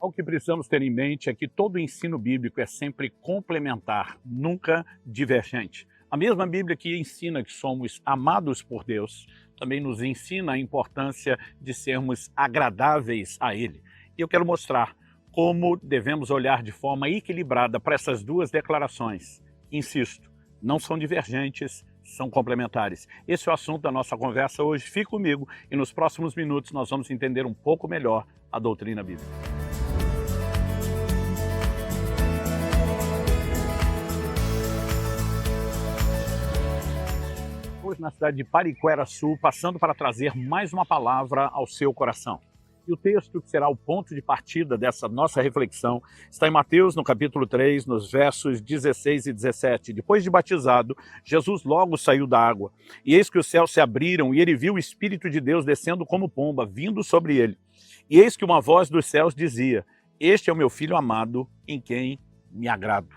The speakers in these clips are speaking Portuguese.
O que precisamos ter em mente é que todo o ensino bíblico é sempre complementar, nunca divergente. A mesma Bíblia que ensina que somos amados por Deus, também nos ensina a importância de sermos agradáveis a Ele. E eu quero mostrar como devemos olhar de forma equilibrada para essas duas declarações. Insisto, não são divergentes, são complementares. Esse é o assunto da nossa conversa hoje. Fique comigo e nos próximos minutos nós vamos entender um pouco melhor a doutrina bíblica. Hoje na cidade de Pariquera-Sul, passando para trazer mais uma palavra ao seu coração. E o texto que será o ponto de partida dessa nossa reflexão está em Mateus, no capítulo 3, nos versos 16 e 17. Depois de batizado, Jesus logo saiu da água. E eis que os céus se abriram e ele viu o Espírito de Deus descendo como pomba, vindo sobre ele. E eis que uma voz dos céus dizia: "Este é o meu Filho amado, em quem me agrado."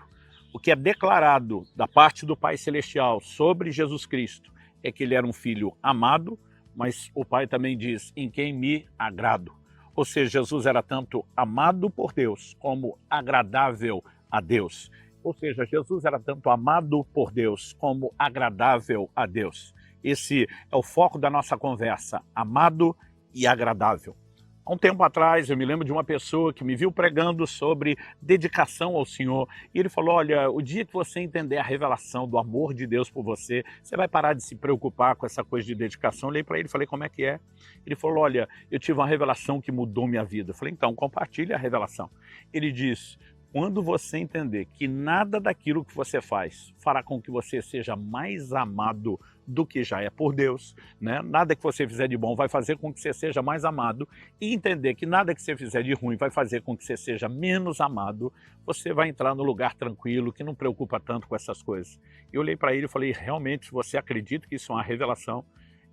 O que é declarado da parte do Pai Celestial sobre Jesus Cristo é que ele era um filho amado, mas o Pai também diz: "em quem me agrado." Ou seja, Jesus era tanto amado por Deus como agradável a Deus. Ou seja, Jesus era tanto amado por Deus como agradável a Deus. Esse é o foco da nossa conversa, amado e agradável. Há um tempo atrás, eu me lembro de uma pessoa que me viu pregando sobre dedicação ao Senhor. E ele falou: "Olha, o dia que você entender a revelação do amor de Deus por você, você vai parar de se preocupar com essa coisa de dedicação." Eu olhei para ele e falei: "Como é que é?" Ele falou: "Olha, eu tive uma revelação que mudou minha vida." Eu falei: "Então, compartilhe a revelação." Ele diz: "Quando você entender que nada daquilo que você faz fará com que você seja mais amado do que já é por Deus, né? Nada que você fizer de bom vai fazer com que você seja mais amado, e entender que nada que você fizer de ruim vai fazer com que você seja menos amado, você vai entrar no lugar tranquilo, que não preocupa tanto com essas coisas." Eu olhei para ele e falei: "Realmente, se você acredita que isso é uma revelação,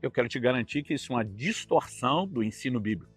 eu quero te garantir que isso é uma distorção do ensino bíblico.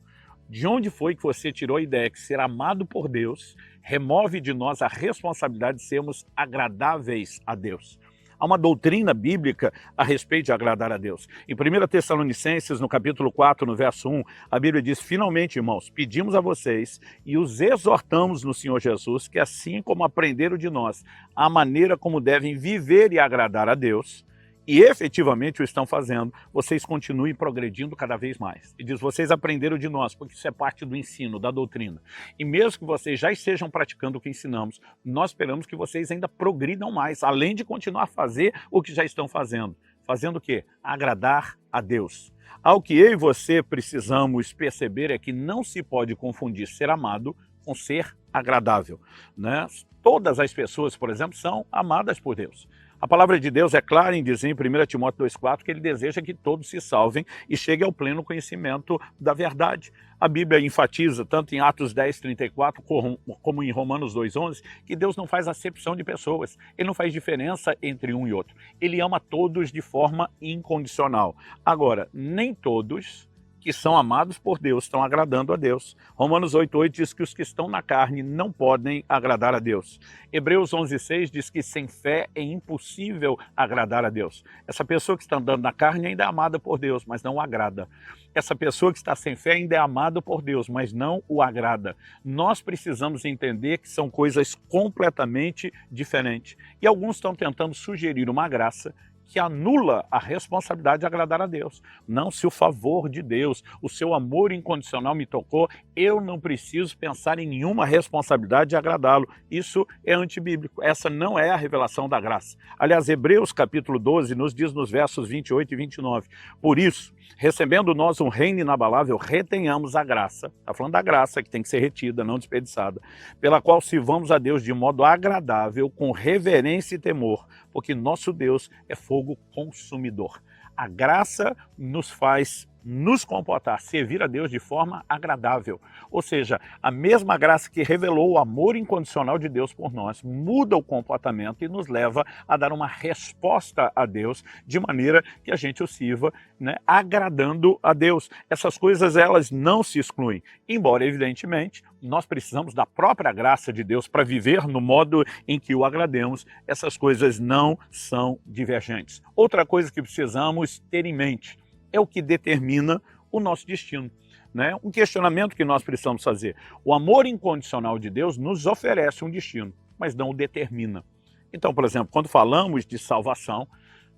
De onde foi que você tirou a ideia que ser amado por Deus remove de nós a responsabilidade de sermos agradáveis a Deus?" Há uma doutrina bíblica a respeito de agradar a Deus. Em 1 Tessalonicenses, no capítulo 4, no verso 1, a Bíblia diz: "Finalmente, irmãos, pedimos a vocês e os exortamos no Senhor Jesus que, assim como aprenderam de nós a maneira como devem viver e agradar a Deus, e efetivamente o estão fazendo, vocês continuem progredindo cada vez mais." E diz: "Vocês aprenderam de nós", porque isso é parte do ensino, da doutrina. "E mesmo que vocês já estejam praticando o que ensinamos, nós esperamos que vocês ainda progridam mais, além de continuar a fazer o que já estão fazendo." Fazendo o quê? Agradar a Deus. Ao que eu e você precisamos perceber é que não se pode confundir ser amado com ser agradável, né? Todas as pessoas, por exemplo, são amadas por Deus. A palavra de Deus é clara em dizer em 1 Timóteo 2,4 que ele deseja que todos se salvem e cheguem ao pleno conhecimento da verdade. A Bíblia enfatiza, tanto em Atos 10:34 como em Romanos 2:11, que Deus não faz acepção de pessoas. Ele não faz diferença entre um e outro. Ele ama todos de forma incondicional. Agora, nem todos que são amados por Deus estão agradando a Deus. Romanos 8:8 diz que os que estão na carne não podem agradar a Deus. Hebreus 11:6 diz que sem fé é impossível agradar a Deus. Essa pessoa que está andando na carne ainda é amada por Deus, mas não o agrada. Essa pessoa que está sem fé ainda é amada por Deus, mas não o agrada. Nós precisamos entender que são coisas completamente diferentes. E alguns estão tentando sugerir uma graça que anula a responsabilidade de agradar a Deus. Não, se o favor de Deus, o seu amor incondicional me tocou, eu não preciso pensar em nenhuma responsabilidade de agradá-lo. Isso é antibíblico. Essa não é a revelação da graça. Aliás, Hebreus capítulo 12 nos diz nos versos 28 e 29. "Por isso, recebendo nós um reino inabalável, retenhamos a graça." Está falando da graça que tem que ser retida, não desperdiçada. "Pela qual sirvamos a Deus de modo agradável, com reverência e temor, porque nosso Deus é fogo consumidor." A graça nos faz nos comportar, servir a Deus de forma agradável. Ou seja, a mesma graça que revelou o amor incondicional de Deus por nós muda o comportamento e nos leva a dar uma resposta a Deus de maneira que a gente o sirva, né, agradando a Deus. Essas coisas, elas não se excluem, embora evidentemente nós precisamos da própria graça de Deus para viver no modo em que o agrademos. Essas coisas não são divergentes. Outra coisa que precisamos ter em mente é o que determina o nosso destino. né, um questionamento que nós precisamos fazer. O amor incondicional de Deus nos oferece um destino, mas não o determina. Então, por exemplo, quando falamos de salvação,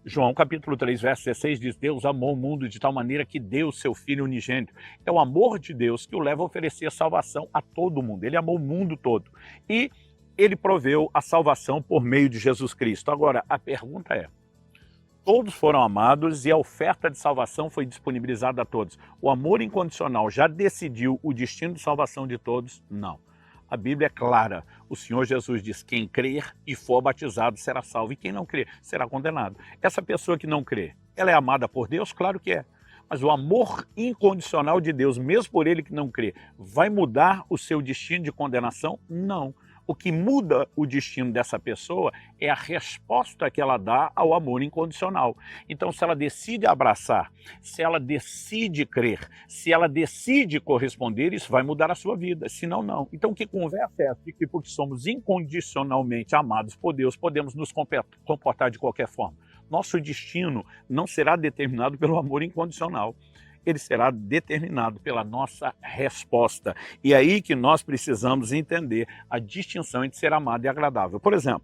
João capítulo 3, verso 16 diz: Deus amou o mundo de tal maneira que deu o seu Filho unigênito. É o amor de Deus que o leva a oferecer a salvação a todo mundo. Ele amou o mundo todo. E ele proveu a salvação por meio de Jesus Cristo. Agora, a pergunta é: todos foram amados e a oferta de salvação foi disponibilizada a todos. O amor incondicional já decidiu o destino de salvação de todos? Não. A Bíblia é clara. O Senhor Jesus diz: quem crer e for batizado será salvo, e quem não crer será condenado. Essa pessoa que não crê, ela é amada por Deus? Claro que é. Mas o amor incondicional de Deus, mesmo por ele que não crê, vai mudar o seu destino de condenação? Não. O que muda o destino dessa pessoa é a resposta que ela dá ao amor incondicional. Então, se ela decide abraçar, se ela decide crer, se ela decide corresponder, isso vai mudar a sua vida, senão não. Então, que conversa é essa de que porque somos incondicionalmente amados por Deus, podemos nos comportar de qualquer forma? Nosso destino não será determinado pelo amor incondicional. Ele será determinado pela nossa resposta. E é aí que nós precisamos entender a distinção entre ser amado e agradável. Por exemplo,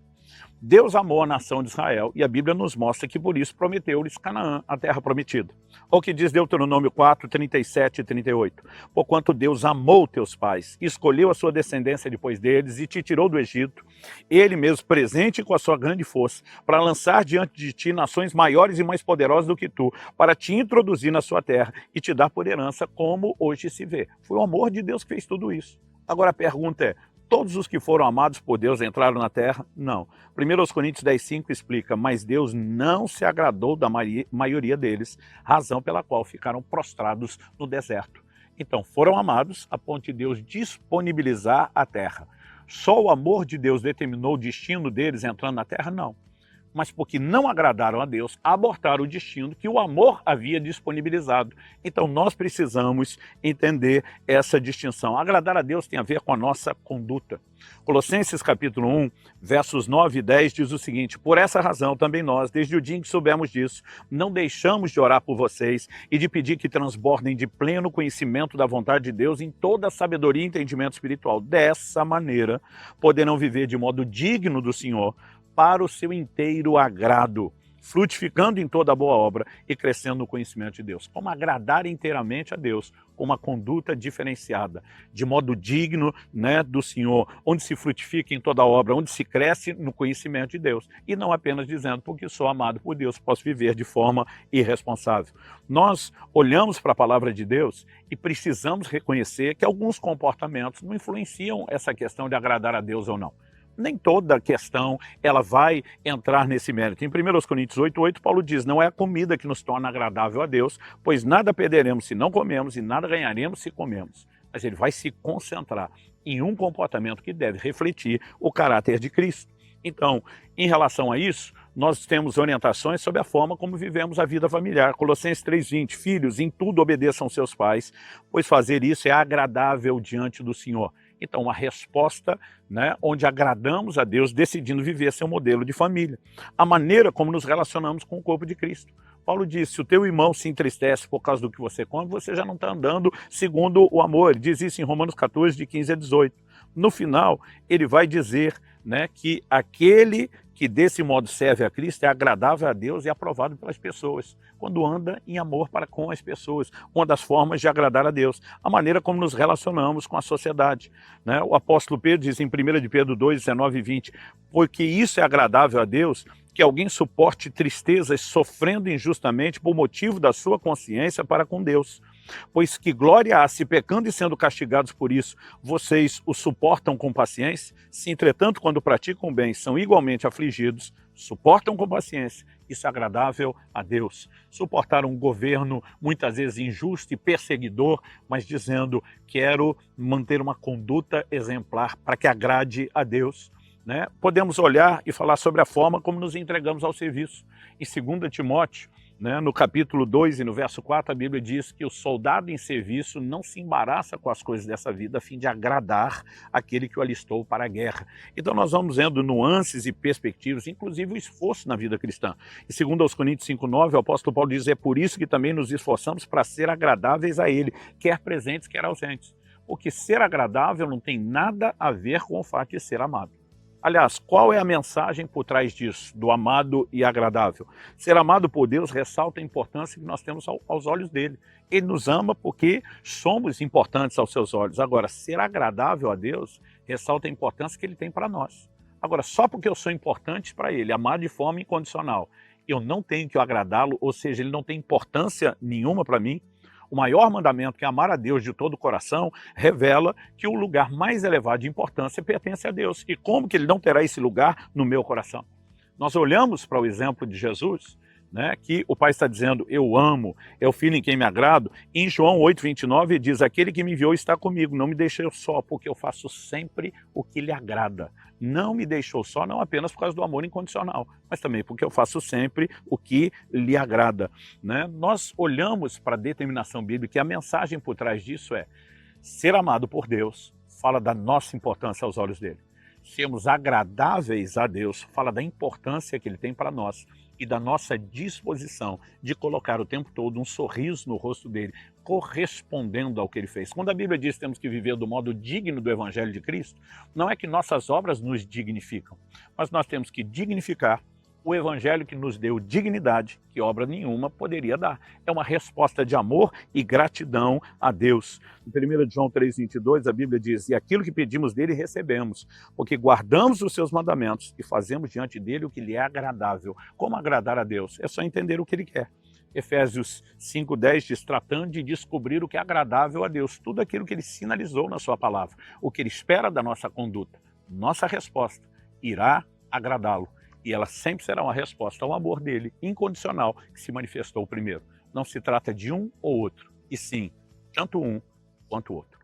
Deus amou a nação de Israel e a Bíblia nos mostra que por isso prometeu-lhes Canaã, a terra prometida. Ou que diz Deuteronômio 4, 37 e 38. Porquanto Deus amou teus pais, escolheu a sua descendência depois deles e te tirou do Egito, ele mesmo presente com a sua grande força, para lançar diante de ti nações maiores e mais poderosas do que tu, para te introduzir na sua terra e te dar por herança, como hoje se vê. Foi o amor de Deus que fez tudo isso. Agora a pergunta é: todos os que foram amados por Deus entraram na terra? Não. 1 Coríntios 10,5 explica: mas Deus não se agradou da maioria deles, razão pela qual ficaram prostrados no deserto. Então, foram amados a ponto de Deus disponibilizar a terra. Só o amor de Deus determinou o destino deles entrando na terra? Não. Mas porque não agradaram a Deus, abortaram o destino que o amor havia disponibilizado. Então nós precisamos entender essa distinção. Agradar a Deus tem a ver com a nossa conduta. Colossenses capítulo 1, versos 9 e 10 diz o seguinte: por essa razão também nós, desde o dia em que soubemos disso, não deixamos de orar por vocês e de pedir que transbordem de pleno conhecimento da vontade de Deus em toda a sabedoria e entendimento espiritual. Dessa maneira poderão viver de modo digno do Senhor, para o seu inteiro agrado, frutificando em toda boa obra e crescendo no conhecimento de Deus. Como agradar inteiramente a Deus, com uma conduta diferenciada, de modo digno, né, do Senhor, onde se frutifica em toda obra, onde se cresce no conhecimento de Deus. E não apenas dizendo: porque sou amado por Deus, posso viver de forma irresponsável. Nós olhamos para a palavra de Deus e precisamos reconhecer que alguns comportamentos não influenciam essa questão de agradar a Deus ou não. Nem toda questão ela vai entrar nesse mérito. Em 1 Coríntios 8,8, Paulo diz: não é a comida que nos torna agradável a Deus, pois nada perderemos se não comemos e nada ganharemos se comemos. Mas ele vai se concentrar em um comportamento que deve refletir o caráter de Cristo. Então, em relação a isso, nós temos orientações sobre a forma como vivemos a vida familiar. Colossenses 3,20, filhos, em tudo obedeçam seus pais, pois fazer isso é agradável diante do Senhor. Então, uma resposta, né, onde agradamos a Deus, decidindo viver seu modelo de família. A maneira como nos relacionamos com o corpo de Cristo. Paulo diz: se o teu irmão se entristece por causa do que você come, você já não está andando segundo o amor. Ele diz isso em Romanos 14, de 15 a 18. No final, ele vai dizer, né, que aquele que desse modo serve a Cristo é agradável a Deus e aprovado pelas pessoas, quando anda em amor para com as pessoas. Uma das formas de agradar a Deus, a maneira como nos relacionamos com a sociedade, né? O apóstolo Pedro diz em 1 de Pedro 2, 19 e 20, porque isso é agradável a Deus, que alguém suporte tristezas sofrendo injustamente por motivo da sua consciência para com Deus. Pois que glória há se pecando e sendo castigados por isso, vocês o suportam com paciência? Se entretanto, quando praticam o bem, são igualmente afligidos, suportam com paciência, isso é agradável a Deus. Suportar um governo muitas vezes injusto e perseguidor, mas dizendo: quero manter uma conduta exemplar para que agrade a Deus. Né? Podemos olhar e falar sobre a forma como nos entregamos ao serviço. Em 2 Timóteo, né? No capítulo 2 e no verso 4, a Bíblia diz que o soldado em serviço não se embaraça com as coisas dessa vida a fim de agradar aquele que o alistou para a guerra. Então nós vamos vendo nuances e perspectivas, inclusive o esforço na vida cristã. E segundo aos Coríntios 5:9, o apóstolo Paulo diz: é por isso que também nos esforçamos para ser agradáveis a ele, quer presentes, quer ausentes. Porque ser agradável não tem nada a ver com o fato de ser amado. Aliás, qual é a mensagem por trás disso, do amado e agradável? Ser amado por Deus ressalta a importância que nós temos aos olhos dele. Ele nos ama porque somos importantes aos seus olhos. Agora, ser agradável a Deus ressalta a importância que ele tem para nós. Agora, só porque eu sou importante para ele, amado de forma incondicional, eu não tenho que agradá-lo, ou seja, ele não tem importância nenhuma para mim. O maior mandamento, que é amar a Deus de todo o coração, revela que o lugar mais elevado de importância pertence a Deus. E como que ele não terá esse lugar no meu coração? Nós olhamos para o exemplo de Jesus, né, que o Pai está dizendo: eu amo, é o Filho em quem me agrado. Em João 8:29 diz: aquele que me enviou está comigo, não me deixou só, porque eu faço sempre o que lhe agrada. Não me deixou só, não apenas por causa do amor incondicional, mas também porque eu faço sempre o que lhe agrada, né? Nós olhamos para a determinação bíblica e a mensagem por trás disso é: ser amado por Deus fala da nossa importância aos olhos dele. Sermos agradáveis a Deus fala da importância que ele tem para nós e da nossa disposição de colocar o tempo todo um sorriso no rosto dele, correspondendo ao que ele fez. Quando a Bíblia diz que temos que viver do modo digno do Evangelho de Cristo, não é que nossas obras nos dignificam, mas nós temos que dignificar o Evangelho que nos deu dignidade, que obra nenhuma poderia dar. É uma resposta de amor e gratidão a Deus. Em 1 João 3:22, a Bíblia diz: e aquilo que pedimos dele recebemos, porque guardamos os seus mandamentos e fazemos diante dele o que lhe é agradável. Como agradar a Deus? É só entender o que ele quer. Efésios 5:10 diz: tratando de descobrir o que é agradável a Deus, tudo aquilo que ele sinalizou na sua palavra, o que ele espera da nossa conduta. Nossa resposta irá agradá-lo. E ela sempre será uma resposta ao amor dele, incondicional, que se manifestou primeiro. Não se trata de um ou outro, e sim, tanto um quanto o outro.